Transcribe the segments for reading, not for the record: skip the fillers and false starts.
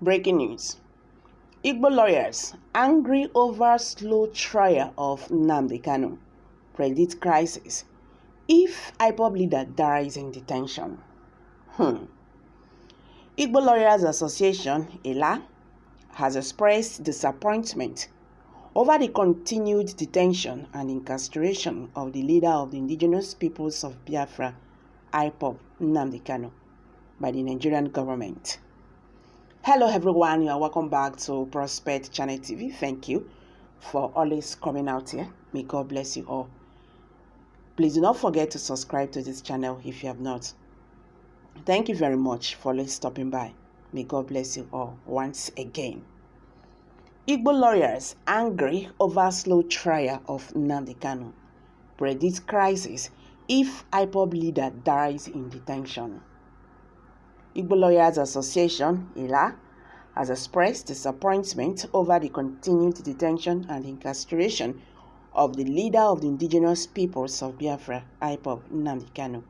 Breaking news. Igbo lawyers angry over slow trial of Nnamdi Kanu. Predict crisis if IPOB leader dies in detention. Igbo Lawyers Association, ILA, has expressed disappointment over the continued detention and incarceration of the leader of the indigenous peoples of Biafra, IPOB, Nnamdi Kanu, by the Nigerian government. Hello everyone, you are welcome back to Prospect Channel TV. Thank you for always coming out here. May God bless you all. Please do not forget to subscribe to this channel if you have not. Thank you very much for always stopping by. May God bless you all once again. Igbo lawyers angry over slow trial of Nnamdi Kanu. Predict crisis if IPOB leader dies in detention. Igbo Lawyers Association, ILA, has expressed disappointment over the continued detention and incarceration of the leader of the indigenous peoples of Biafra, IPOB, Nnamdi Kanu,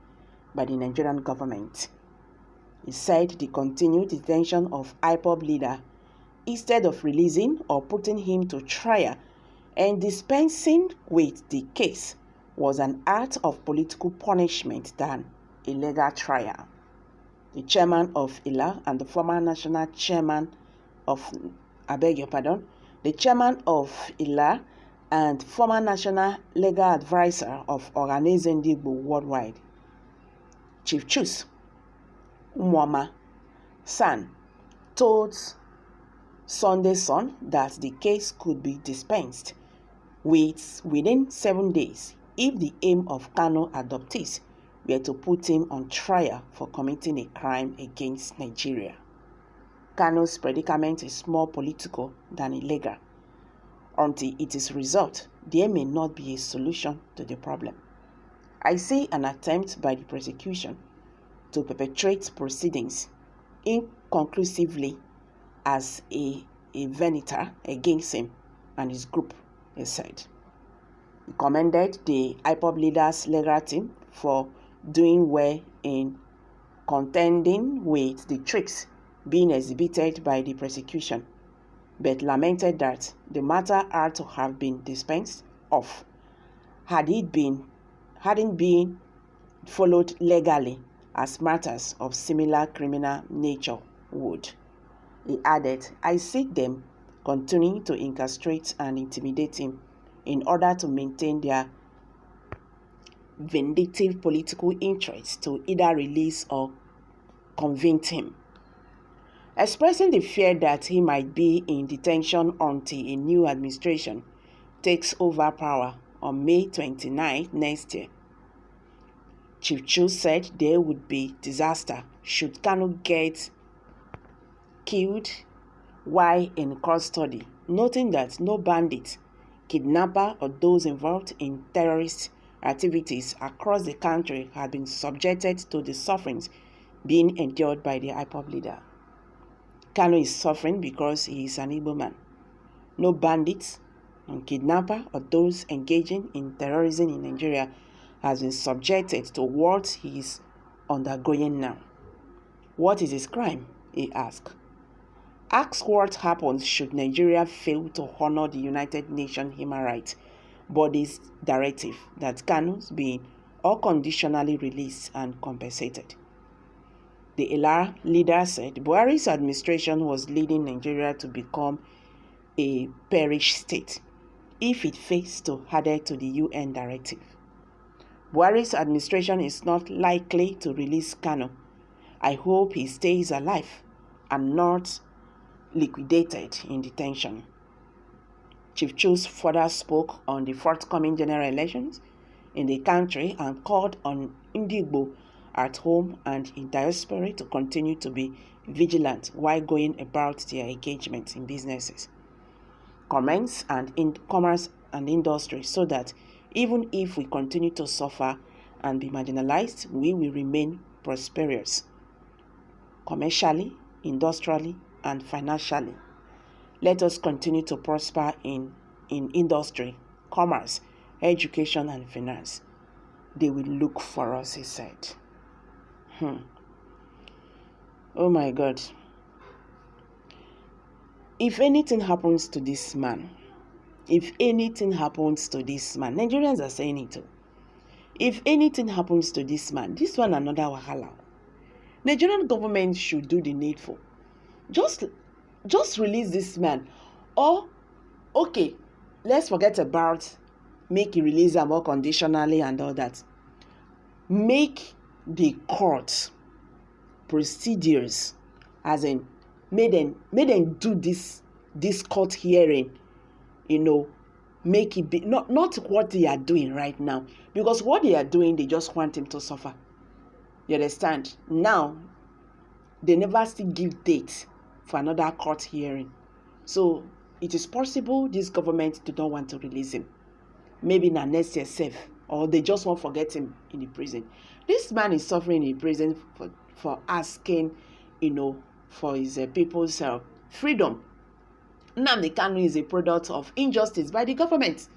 by the Nigerian government. He said the continued detention of IPOB leader, instead of releasing or putting him to trial and dispensing with the case, was an act of political punishment than a legal trial. The chairman of ILA and the former national chairman of, the chairman of ILA and former national legal advisor of Organizing Igbo Worldwide, Çrisis, San, told Sunday Sun that the case could be dispensed with within 7 days if the aim of Kanu adoptees were to put him on trial for committing a crime against Nigeria. Kanu's predicament is more political than illegal. Until it is resolved, there may not be a solution to the problem. I see an attempt by the prosecution to perpetrate proceedings inconclusively as a vendetta against him and his group, he said. He commended the IPOB leaders' legal team for doing well in contending with the tricks being exhibited by the prosecution, but lamented that the matter had to have been dispensed of hadn't been followed legally as matters of similar criminal nature would. He added, I see them continuing to incarcerate and intimidate him in order to maintain their vindictive political interests to either release or convict him. Expressing the fear that he might be in detention until a new administration takes over power on May 29 next year, Çrisis said there would be disaster should Kanu get killed while in custody, noting that no bandit, kidnapper, or those involved in terrorist activities across the country had been subjected to the sufferings being endured by the IPOB leader. Kanu is suffering because he is an Igbo man. No bandits, no kidnapper, or those engaging in terrorism in Nigeria has been subjected to what he is undergoing now. What is his crime? He asked. Ask what happens should Nigeria fail to honor the United Nations Human Rights Body's directive that Kanu's be unconditionally released and compensated. The ILA leader said Buhari's administration was leading Nigeria to become a parish state if it fails to adhere to the UN directive. Buhari's administration is not likely to release Kanu. I hope he stays alive and not liquidated in detention. Çrisis further spoke on the forthcoming general elections in the country and called on Igbo at home and in diaspora to continue to be vigilant while going about their engagement in businesses, commerce and industry, so that even if we continue to suffer and be marginalized, we will remain prosperous commercially, industrially, and financially. Let us continue to prosper in industry, commerce, education, and finance. They will look for us, he said. Oh my God. if anything happens to this man, Nigerians are saying it too. If anything happens to this man, this one another wahala. Nigerian government should do the needful. Just release this man. Or, okay, let's forget about make you release him more conditionally and all that. Make the court procedures, as in, make them do this court hearing, make it be not what they are doing right now, because what they are doing, they just want him to suffer. You understand? Now they never still give date for another court hearing, so it is possible this government do not want to release him. Maybe na next year safe, or they just won't forget him in the prison. This man is suffering in prison for asking, for his people's freedom. Nnamdi Kanu is a product of injustice by the government.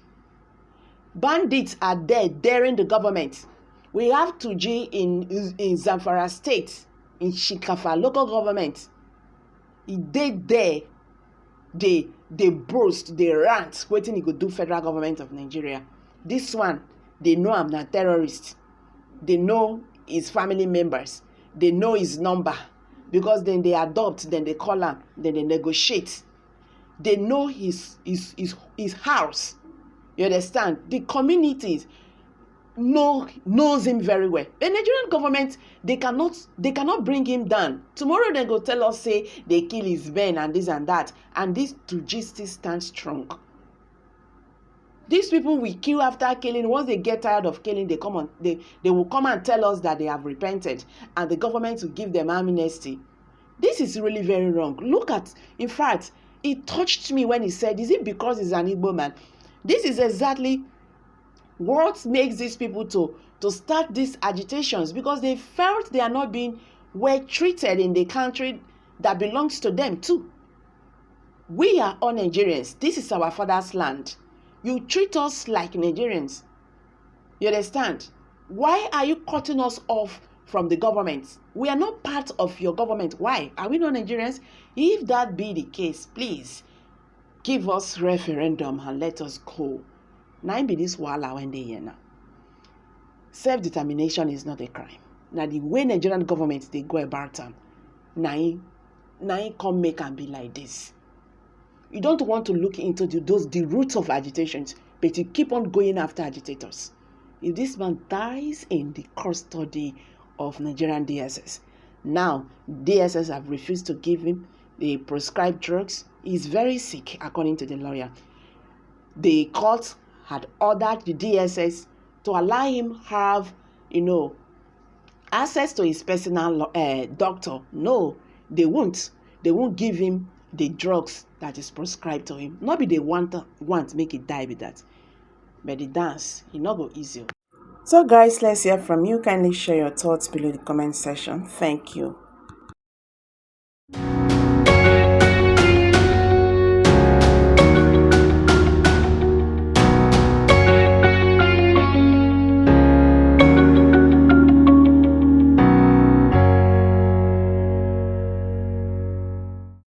Bandits are there daring the government. We have 2G in Zamfara State, in Shikafa local government. They there, they boast, they rant, waiting he could do federal government of Nigeria. This one, they know I'm not terrorist. They know his family members. They know his number. Because then they adopt, then they call him, then they negotiate. They know his house. You understand? The communities knows him very well. The Nigerian government, they cannot bring him down. Tomorrow they go tell us, say they kill his men and this and that. And this Çrisis stands strong. These people we kill after killing. Once they get tired of killing, they will come and tell us that they have repented, and the government will give them amnesty. This is really very wrong. Look at, in fact, it touched me when he said, is it because he's an Igbo man? This is exactly what makes these people to start these agitations, because they felt they are not being well treated in the country that belongs to them too. We are all Nigerians. This is our father's land. You treat us like Nigerians. You understand? Why are you cutting us off from the government? We are not part of your government. Why? Are we not Nigerians? If that be the case, please give us referendum and let us go. Now be this wahala when they here now. Self-determination is not a crime. Now the way Nigerian government they go about them, now come make and be like this. You don't want to look into the roots of agitations, but you keep on going after agitators. If this man dies in the custody of Nigerian DSS, now DSS have refused to give him the prescribed drugs. He's very sick, according to the lawyer. The court had ordered the DSS to allow him have, access to his personal doctor. No, they won't. They won't give him the drugs that is prescribed to him. Not be they want make it die with that. But the dance, it not go easy. So guys, let's hear from you. Kindly share your thoughts below the comment section. Thank you.